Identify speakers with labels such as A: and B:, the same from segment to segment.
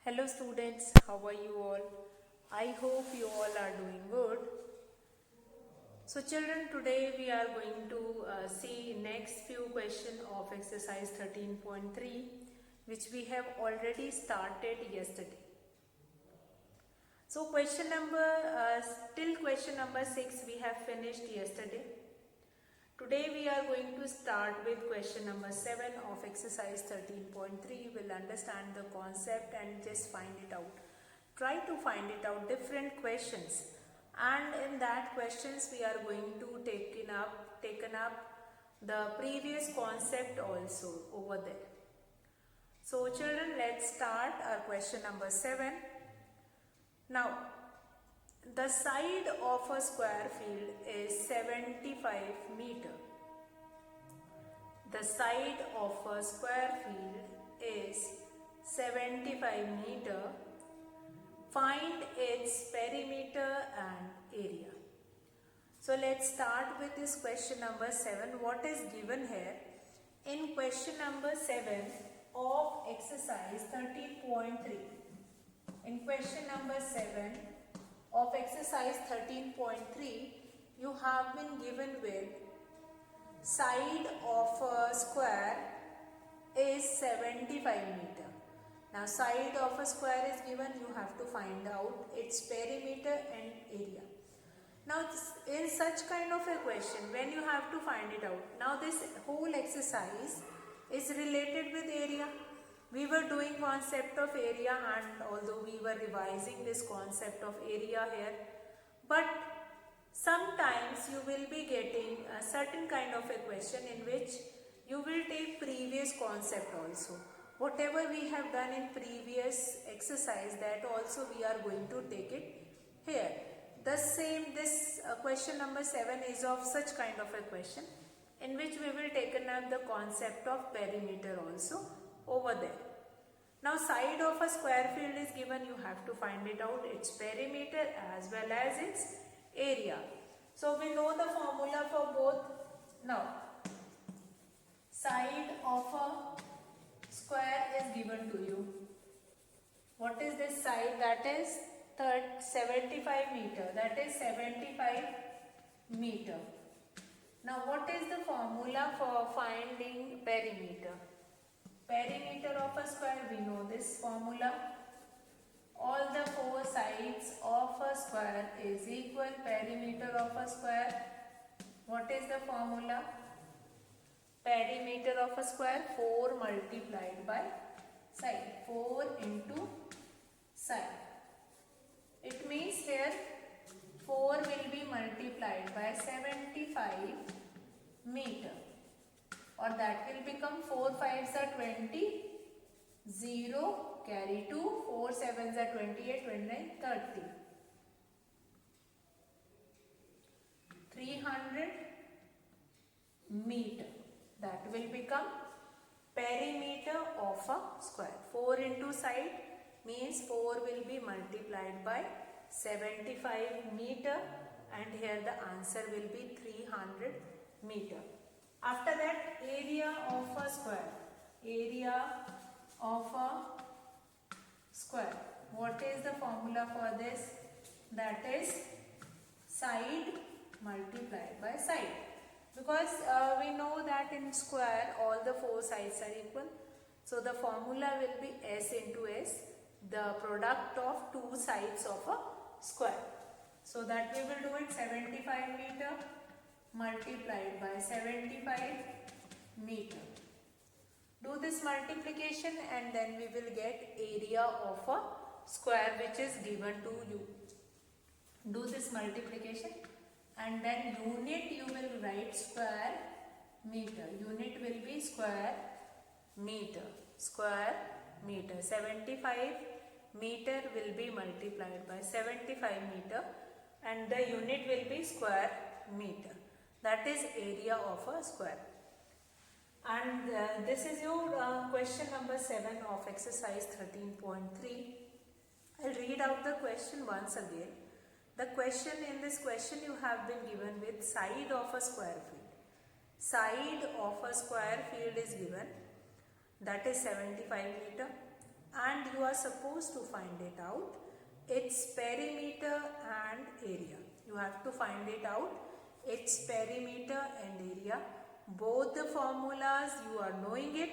A: Hello students, how are you all? I hope you all are doing good. So children, today we are going to see next few question of exercise 13.3 which we have already started yesterday. So till question number 6 we have finished yesterday. Today we are going to start with question number 7 of exercise 13.3. We'll understand the concept and just find it out. Try to find it out, different questions, and in that questions we are going to taken up the previous concept also over there. So children, let's start our question number 7. Now, the side of a square field is 75 meter. The side of a square field is 75 meter. Find its perimeter and area. So let's start with this question number 7. What is given here? In question number 7 of exercise 13.3. In question number 7 of exercise 13.3, you have been given with side of a square is 75 meter. Now side of a square is given, you have to find out its perimeter and area. Now in such kind of a question, when you have to find it out, now this whole exercise is related with area. We were doing concept of area, and although we were revising this concept of area here, but sometimes you will be getting a certain kind of a question in which you will take previous concept also. Whatever we have done in previous exercise, that also we are going to take it here. This question number 7 is of such kind of a question in which we will take up the concept of perimeter also over there. Now side of a square field is given, you have to find it out, its perimeter as well as its area. So we know the formula for both. Now side of a square is given to you. What is this side? That is 75 meter. That is 75 meter. Now what is the formula for finding perimeter? Perimeter of a square, we know this formula. All the four sides of a square is equal. Perimeter of a square. What is the formula? Perimeter of a square, 4 multiplied by side. 4 into side. It means here 4 will be multiplied by 75 meter. Or that will become 4 5s are 20, 0, carry 2, 4 7s are 28, 29, 30. 300 meter. That will become perimeter of a square. 4 into side means 4 will be multiplied by 75 meter, and here the answer will be 300 meter. After that, area of a square. Area of a square. What is the formula for this? That is side multiplied by side. Because we know that in square all the four sides are equal. So the formula will be S into S, the product of two sides of a square. So that we will do it 75 meter multiplied by 75 meter. Do this multiplication and then we will get area of a square which is given to you. Do this multiplication and then unit you will write square meter. Unit will be square meter. Square meter. 75 meter will be multiplied by 75 meter and the unit will be square meter. That is area of a square. And this is your question number 7 of exercise 13.3. I'll read out the question once again. The question, in this question you have been given with side of a square field. Side of a square field is given, that is 75 meter. and you are supposed to find it out its perimeter and area. You have to find it out its perimeter and area. Both the formulas you are knowing it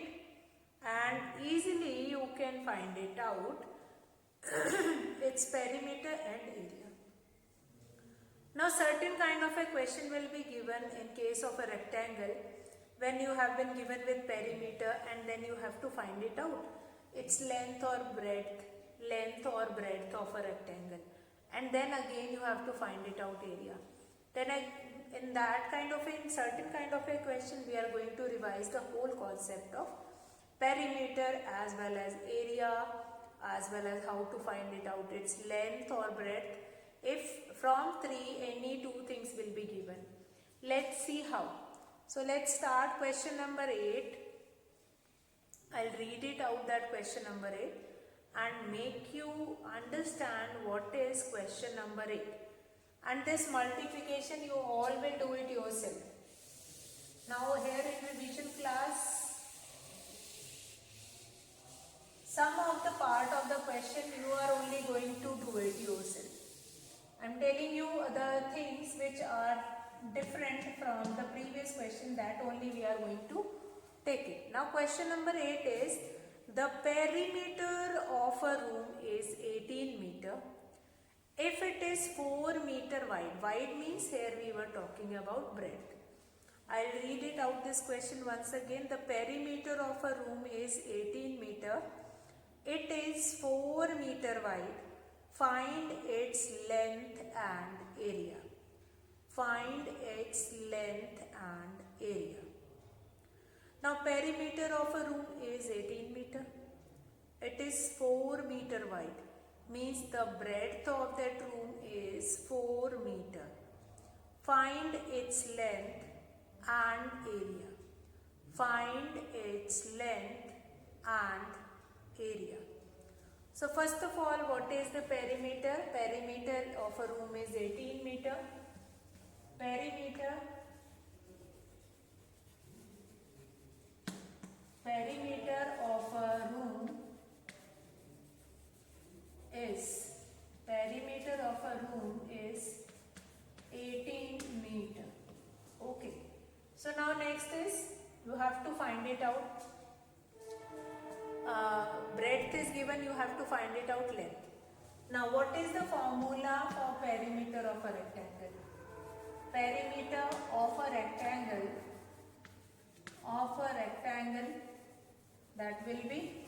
A: and easily you can find it out its perimeter and area. Now certain kind of a question will be given in case of a rectangle when you have been given with perimeter and then you have to find it out its length or breadth of a rectangle, and then again you have to find it out area. Then in that kind of in certain kind of a question we are going to revise the whole concept of perimeter as well as area, as well as how to find it out its length or breadth. If from 3 any 2 things will be given. Let's see how. So let's start question number 8. I'll read it out, that question number 8, and make you understand what is question number 8. And this multiplication you all will do it yourself. Now here in revision class, some of the part of the question you are only going to do it yourself. I am telling you the things which are different from the previous question, that only we are going to take it. Now question number 8 is, the perimeter of a room is 18 meter. If it is 4 meter wide means here we were talking about breadth. I'll read it out this question once again. The perimeter of a room is 18 meter. It is 4 meter wide. Find its length and area. Find its length and area. Now perimeter of a room is 18 meter. It is 4 meter wide. Means the breadth of that room is 4 meter. Find its length and area. Find its length and area. So first of all, what is the perimeter? Perimeter of a room is 18 meter. Perimeter of a room is 18 meter. Okay. So now next is you have to find it out. Breadth is given, you have to find it out length. Now what is the formula for perimeter of a rectangle? Perimeter of a rectangle that will be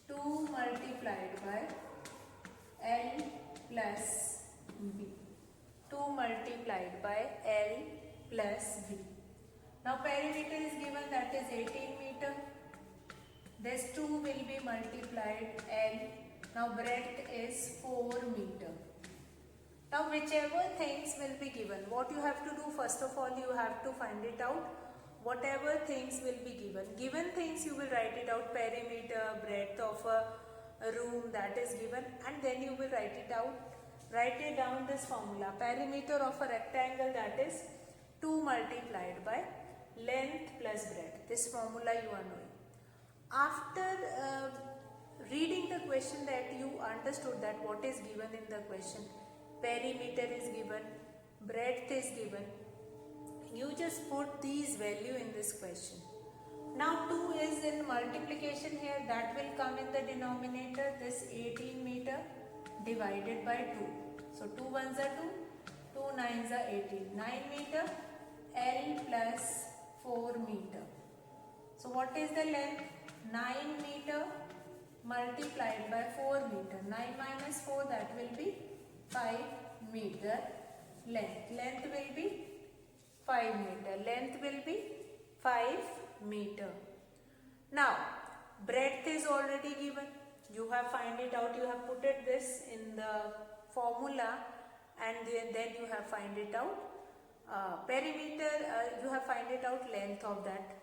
A: 2 multiplied by L plus B. 2 multiplied by L plus B. Now perimeter is given, that is 18 meter. This 2 will be multiplied L. Now breadth is 4 meter. Now whichever things will be given, what you have to do, first of all you have to find it out. Whatever things will be given. Given things you will write it out, perimeter, breadth of a room, that is given, and then you will write it out. Write it down, this formula. Perimeter of a rectangle, that is 2 multiplied by length plus breadth. This formula you are knowing. After reading the question, that you understood that what is given in the question, perimeter is given, breadth is given, you just put these value in this question. Now 2 is in multiplication here, that will come in the denominator, this 18 meter divided by 2. So 2 ones are 2, 2 nines are 18, 9 meter, L plus 4 meter. So what is the length? 9 meter multiplied by 4 meter. 9 minus 4, that will be 5 meter length. Length will be 5 meter. Length will be 5 meter. Now, breadth is already given. You have find it out. You have put it this in the formula, and then you have find it out. Perimeter, you have find it out length of that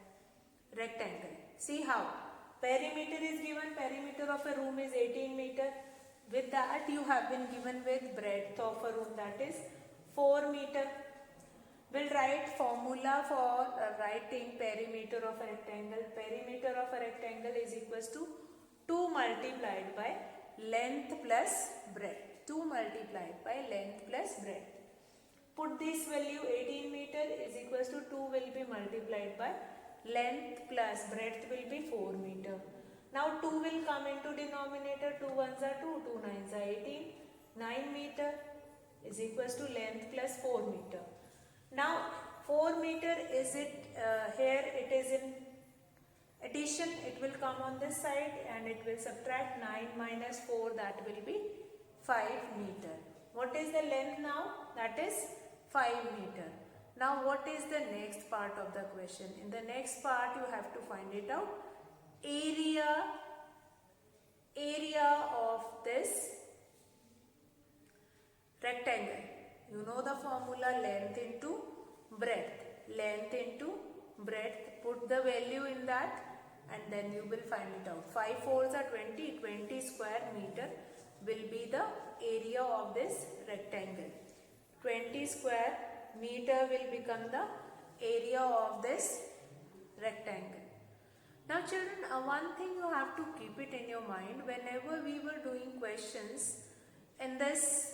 A: rectangle. See how? Perimeter is given. Perimeter of a room is 18 meter. With that, you have been given with breadth of a room, that is 4 meter. We'll write formula for writing perimeter of a rectangle. Perimeter of a rectangle is equals to 2 multiplied by length plus breadth. 2 multiplied by length plus breadth. Put this value 18 meter is equals to 2 will be multiplied by length plus breadth will be 4 meter. Now 2 will come into denominator. 2 ones are 2, 2 nines are 18. 9 meter is equals to length plus 4 meter. Now 4 meter is it here it is in addition, it will come on this side and it will subtract 9 minus 4, that will be 5 meter. What is the length now? That is 5 meter. Now what is the next part of the question? In the next part you have to find it out. Area of this rectangle. You know the formula, length into breadth. Length into breadth. Put the value in that and then you will find it out. 5 fours are 20. 20 square meter will be the area of this rectangle. 20 square meter will become the area of this rectangle. Now children, one thing you have to keep it in your mind whenever we were doing questions in this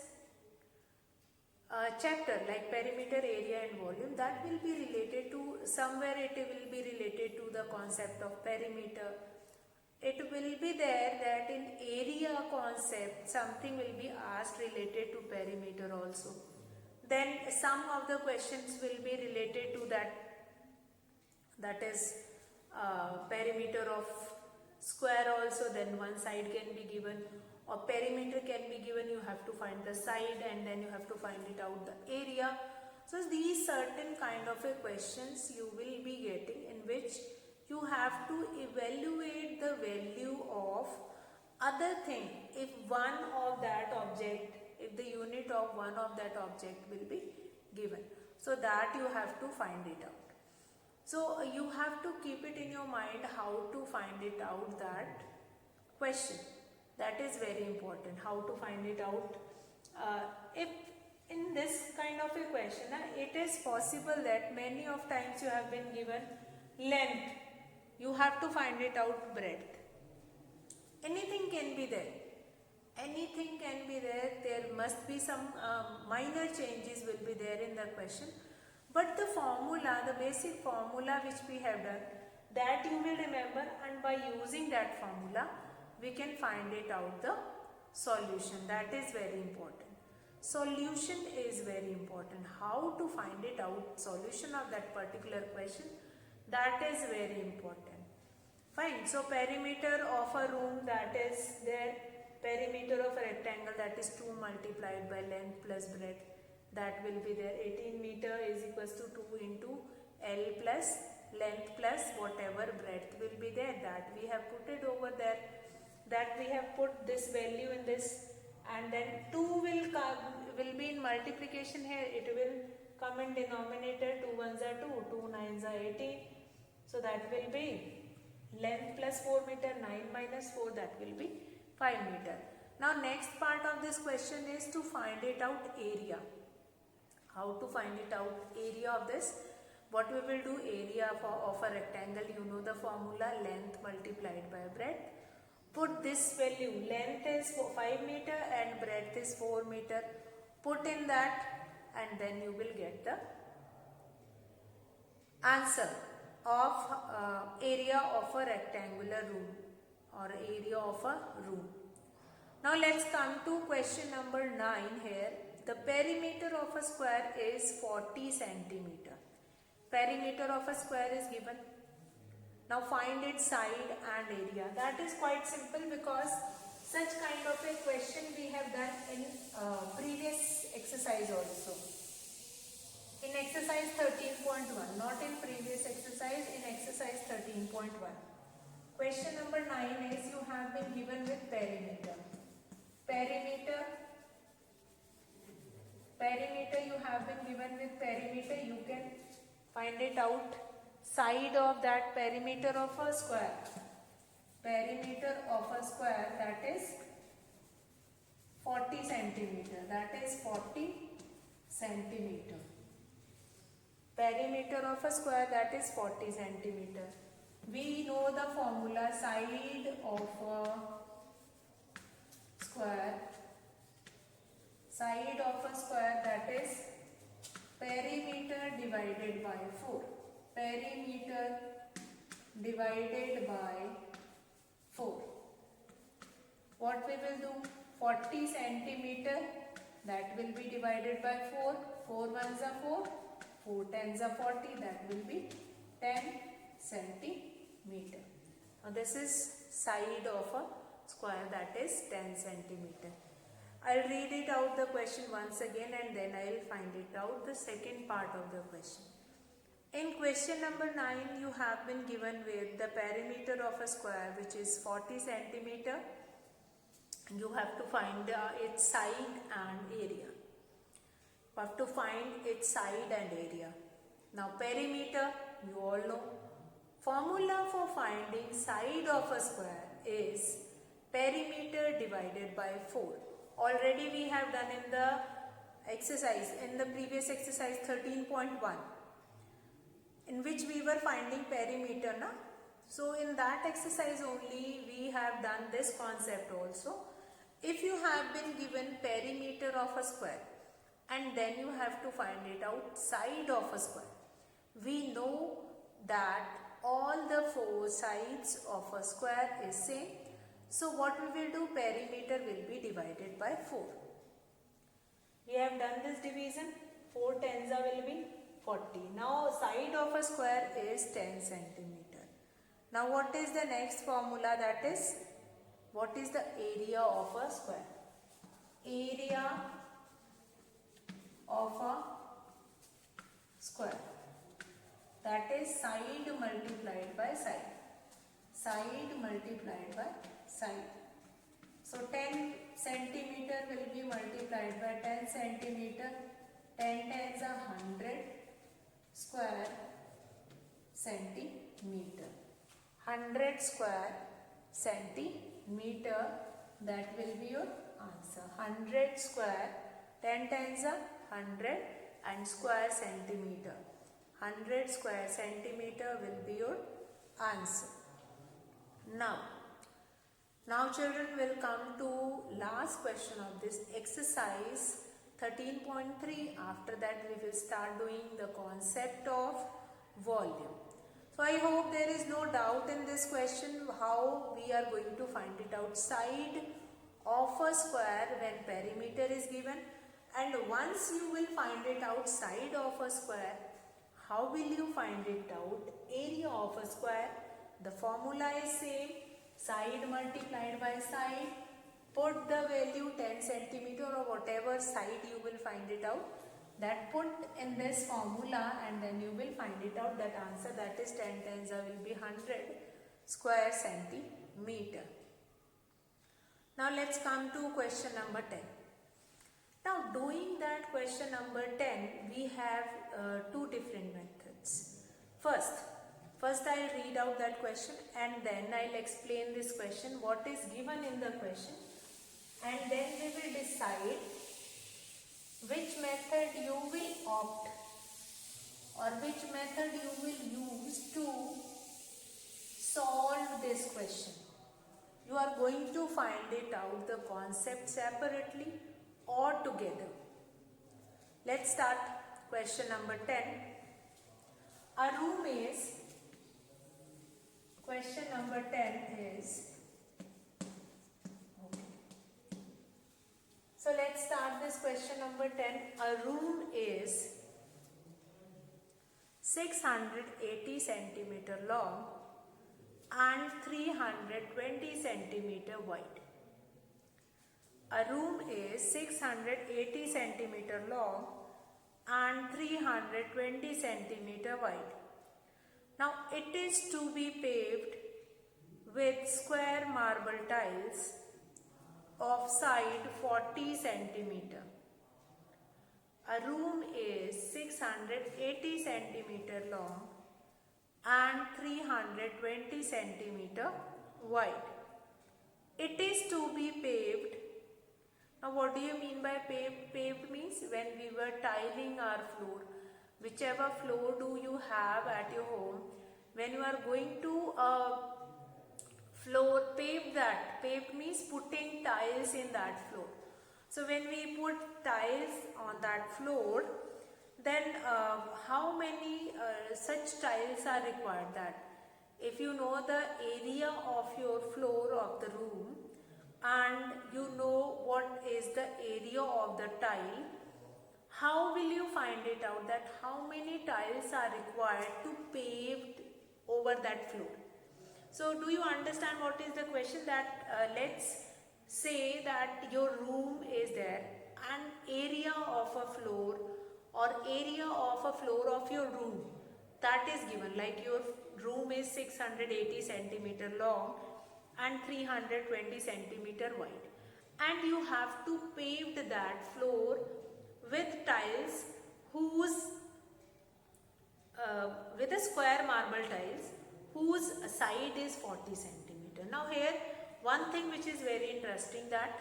A: chapter like perimeter, area and volume, that will be related to, somewhere it will be related to the concept of perimeter. It will be there that in area concept something will be asked related to perimeter also. Then some of the questions will be related to that is perimeter of square also, then one side can be given, or perimeter can be given, you have to find the side and then you have to find it out the area. So these certain kind of a questions you will be getting in which you have to evaluate the value of other thing if one of that object, if the unit of one of that object will be given. So that you have to find it out. So you have to keep it in your mind how to find it out, that question. That is very important, how to find it out. If in this kind of a question, it is possible that many of times you have been given length, you have to find it out breadth. Anything can be there. Anything can be there. There must be some minor changes will be there in the question. But the formula, the basic formula which we have done, that you will remember, and by using that formula, we can find it out the solution. That is very important. Solution is very important. How to find it out, solution of that particular question, that is very important. Fine. So perimeter of a room, that is there. Perimeter of a rectangle, that is 2 multiplied by length plus breadth, that will be there. 18 meter is equals to 2 into L plus length plus whatever breadth will be there, that we have put it over there. That we have put this value in this, and then 2 will be in multiplication here, it will come in denominator. 2 ones are 2, 2 nines are 18. So that will be length plus 4 meter, 9 minus 4, that will be 5 meter. Now next part of this question is to find it out area. How to find it out area of this? What we will do, area of a rectangle, you know the formula, length multiplied by breadth. Put this value, length is 5 meter and breadth is 4 meter. Put in that and then you will get the answer of area of a rectangular room or area of a room. Now let's come to question number 9 here. The perimeter of a square is 40 centimeter. Perimeter of a square is given. Now find its side and area. That is quite simple because such kind of a question we have done in previous exercise also. In exercise 13.1, not in previous exercise, in exercise 13.1. Question number 9 is you have been given with perimeter. Perimeter you have been given with perimeter. You can find it out. Side of that perimeter of a square. Perimeter of a square, that is 40 centimeter. That is 40 centimeter. Perimeter of a square, that is 40 centimeter. We know the formula, side of a 4. Perimeter divided by 4. What we will do? 40 centimeter, that will be divided by 4. 4 ones are 4. 4 tens are 40, that will be 10 centimeter. Now this is side of a square, that is 10 centimeter. I'll read it out the question once again and then I'll find it out the second part of the question. In question number 9, you have been given with the perimeter of a square which is 40 centimeter. You have to find its side and area. You have to find its side and area. Now perimeter, you all know. Formula for finding side of a square is perimeter divided by 4. Already we have done in the exercise, in the previous exercise 13.1, in which we were finding perimeter, na? So in that exercise only we have done this concept also. If you have been given perimeter of a square and then you have to find it out side of a square, we know that all the 4 sides of a square is same. So what we will do, perimeter will be divided by 4. We have done this division, 4 tens will be 40. Now side of a square is 10 centimeter. Now what is the next formula, that is, what is the area of a square? Area of a square, that is side multiplied by side. Side multiplied by side. So 10 centimeter will be multiplied by 10 centimeter. 10 tens are 100 square centimeter. 100 square centimeter, that will be your answer. 100 square, 10 tens are 100 and square centimeter. 100 square centimeter will be your answer. Now children, will come to last question of this exercise 13.3. After that we will start doing the concept of volume. So I hope there is no doubt in this question how we are going to find it out side of a square when perimeter is given, and once you will find it out side of a square, how will you find it out area of a square? The formula is same, side multiplied by side. Put the value 10 centimeter or whatever side you will find it out, that put in this formula and then you will find it out, that answer, that is 10 tens will be 100 square centimeter. Now let's come to question number 10. Now doing that question number 10, we have 2 different methods. First I'll read out that question and then I'll explain this question, what is given in the question, and then we will decide which method you will opt or which method you will use to solve this question. You are going to find it out the concept separately or together. Let's start question number 10. A room is, question number 10 is, so let's start this question number 10. A room is 680 centimeter long and 320 centimeter wide. A room is 680 centimeter long and 320 centimeter wide. Now it is to be paved with square marble tiles of side 40 centimeter. A room is 680 centimeter long and 320 centimeter wide. It is to be paved. Now what do you mean by paved? Paved means when we were tiling our floor, whichever floor do you have at your home, when you are going to floor, pave that. Paved means putting tiles in that floor. So when we put tiles on that floor, then how many such tiles are required? That if you know the area of your floor of the room and you know what is the area of the tile, how will you find it out that how many tiles are required to pave over that floor? So do you understand what is the question? That let's say that your room is there, and area of a floor or area of a floor of your room, that is given, like your room is 680 centimeter long and 320 centimeter wide, and you have to pave that floor with tiles whose with a square marble tiles whose side is 40 centimeter. Now here one thing which is very interesting, that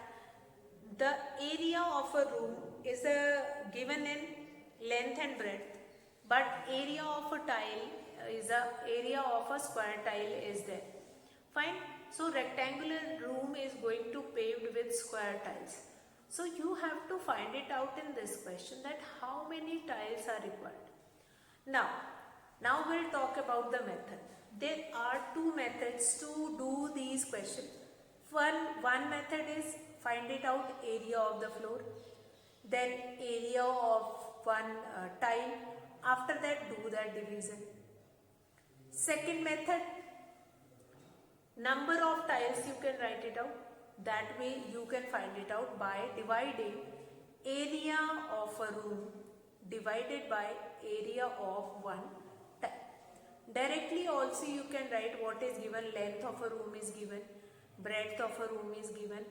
A: the area of a room is given in length and breadth, but area of a tile is a area of a square tile is there. Fine. So rectangular room is going to paved with square tiles. So you have to find it out in this question that how many tiles are required. Now we'll talk about the method. There are two methods to do these questions. One method is find it out area of the floor, then area of one tile. After that, do that division. Second method, number of tiles you can write it out. That way you can find it out by dividing area of a room divided by area of one tile. Directly also you can write what is given. Length of a room is given, breadth of a room is given,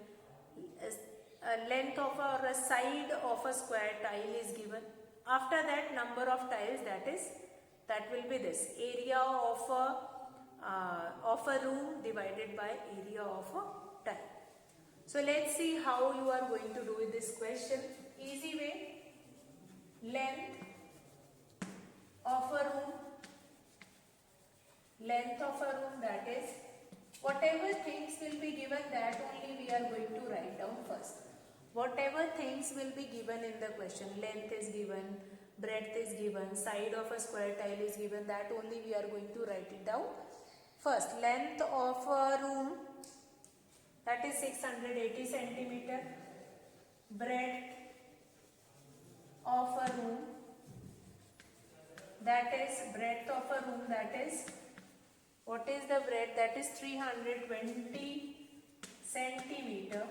A: length of a side of a square tile is given. After that, number of tiles, that will be this, area of a room divided by area of a tile. So let's see how you are going to do this question. Easy way. Length of a room, that is whatever things will be given, that only we are going to write down first. Whatever things will be given in the question, length is given, breadth is given, side of a square tile is given, that only we are going to write it down first. Length of a room, that is 680 centimeter. Breadth of a room, that is breadth of a room, that is, what is the breadth? That is 320 centimeter.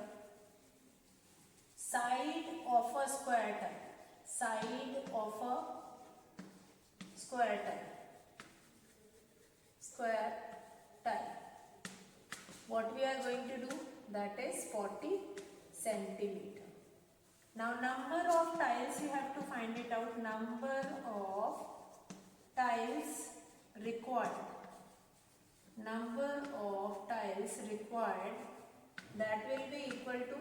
A: Side of a square tile, what we are going to do, that is 40 centimeter. Now number of tiles you have to find it out. Number of tiles required, that will be equal to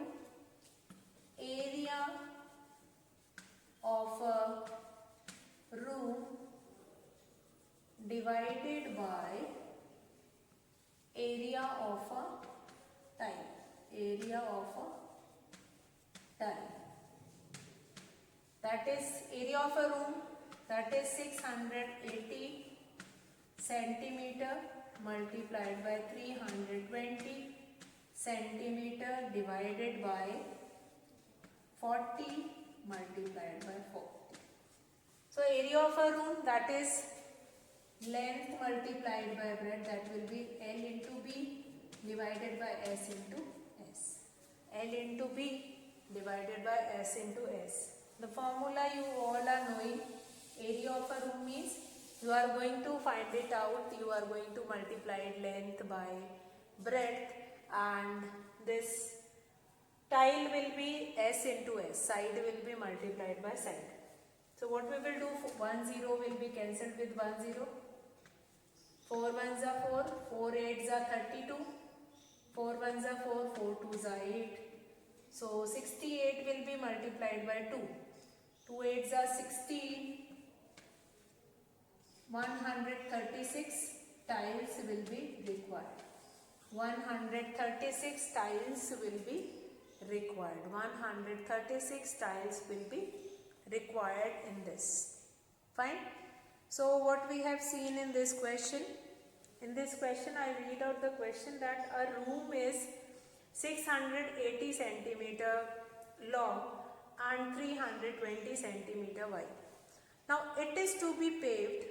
A: area of a room divided by area of a tile. That is area of a room, that is 680 centimeter multiplied by 320 centimeter divided by 40 multiplied by 40. So area of a room, that is length multiplied by breadth, that will be L into B divided by S into S. L into B divided by S into S. The formula you all are knowing. Area of a room means you are going to find it out. You are going to multiply length by breadth, and this tile will be S into S. Side will be multiplied by side. So what we will do, 1 0 will be cancelled with 1 0. 4 1s are 4, 4 8s are 32, 4 1s are 4, 4 2s are 8. So 68 will be multiplied by 2. 2 8s are 16. 136 tiles will be required. 136 tiles will be required. 136 tiles will be required in this. Fine. So what we have seen in this question, I read out the question that a room is 680 centimeter long and 320 centimeter wide. Now it is to be paved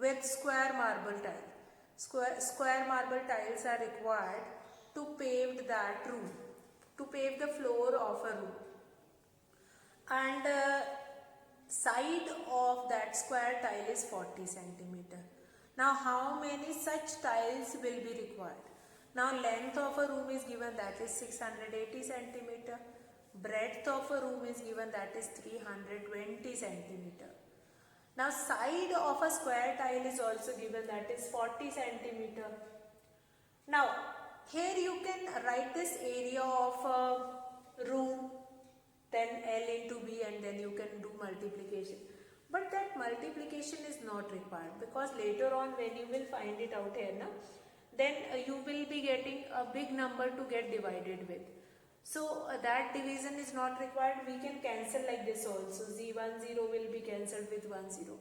A: with square marble tile. Square marble tiles are required to pave that room, to pave the floor of a room. And side of that square tile is 40 centimeter. Now how many such tiles will be required? Now length of a room is given, that is 680 centimeter. Breadth of a room is given, that is 320 centimeter. Now side of a square tile is also given, that is 40 centimeter. Now here you can write this area of a room, then L into B, and then you can do multiplication. But that multiplication is not required, because later on when you will find it out here, then you will be getting a big number to get divided with. So that division is not required. We can cancel like this also. 1 0 will be cancelled with 1 0.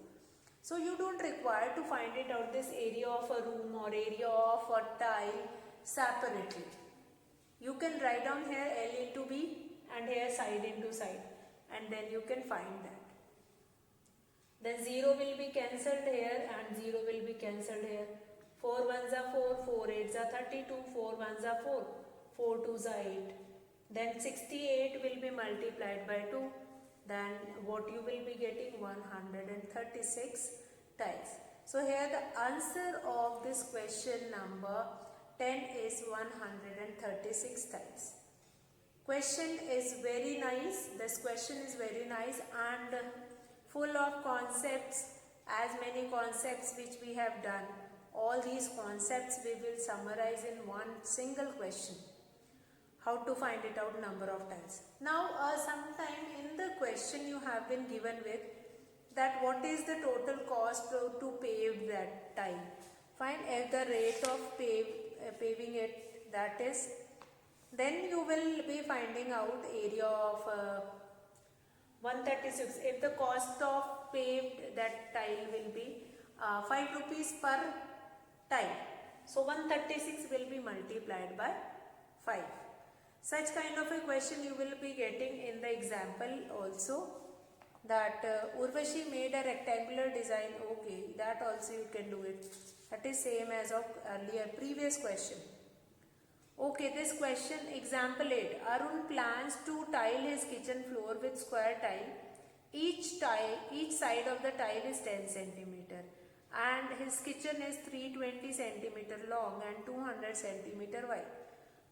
A: So you don't require to find it out, this area of a room or area of a tile separately. You can write down here L into B and here side into side, and then you can find that. Then 0 will be cancelled here and 0 will be cancelled here. 4 1s are 4, 4 8s are 32, 4 1s are 4, 4 2s are 8. Then 68 will be multiplied by 2. Then what you will be getting? 136 tiles. So here the answer of this question number 10 is 136 tiles. Question is very nice. This question is very nice and full of concepts, as many concepts which we have done. All these concepts we will summarize in one single question. How to find it out, number of tiles. Now sometime in the question you have been given with that what is the total cost to pave that tile. Find if the rate of paving it, that is, then you will be finding out area of 136. If the cost of paved that tile will be 5 rupees per tile, so 136 will be multiplied by 5. Such kind of a question you will be getting in the example also, that Urvashi made a rectangular design. Okay, that also you can do it. That is same as of earlier previous question. Okay, this question, example 8. Arun plans to tile his kitchen floor with square tile. Each side of the tile is 10 centimeter and his kitchen is 320 centimeter long and 200 centimeter wide.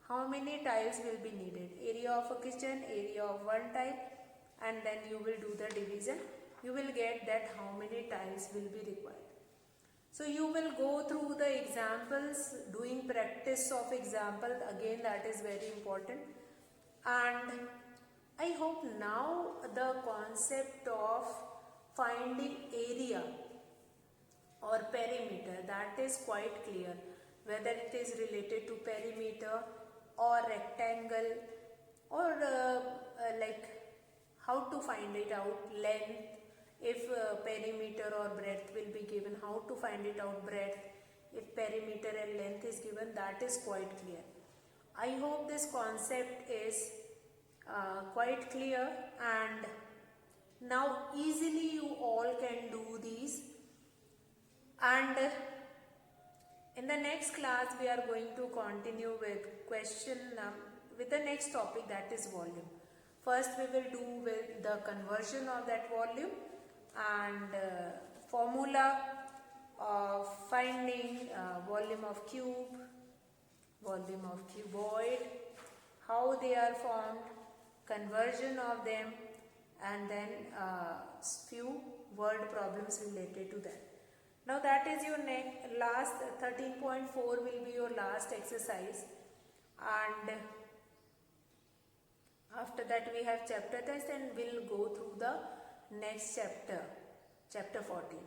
A: How many tiles will be needed? Area of a kitchen, area of one tile, and then you will do the division. You will get that how many tiles will be required. So you will go through the examples, doing practice of example. Again, that is very important. And I hope now the concept of finding area or perimeter, that is quite clear. Whether it is related to perimeter or rectangle, or like how to find it out, length, if perimeter or breadth will be given, how to find it out, breadth, if perimeter and length is given, that is quite clear. I hope this concept is quite clear, and now easily you all can do these. And in the next class we are going to continue with with the next topic, that is volume. First we will do with the conversion of that volume and formula of finding volume of cube, volume of cuboid, how they are formed, conversion of them, and then few word problems related to that. Now that is your last 13.4 will be your last exercise, and after that we have chapter test and we'll go through the next chapter, chapter 14.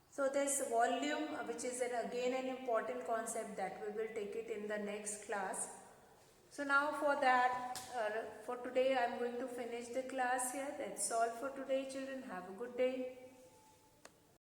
A: So this volume, which is again an important concept, that we will take it in the next class. So now for that, for today I am going to finish the class here. That's all for today, children. Have a good day.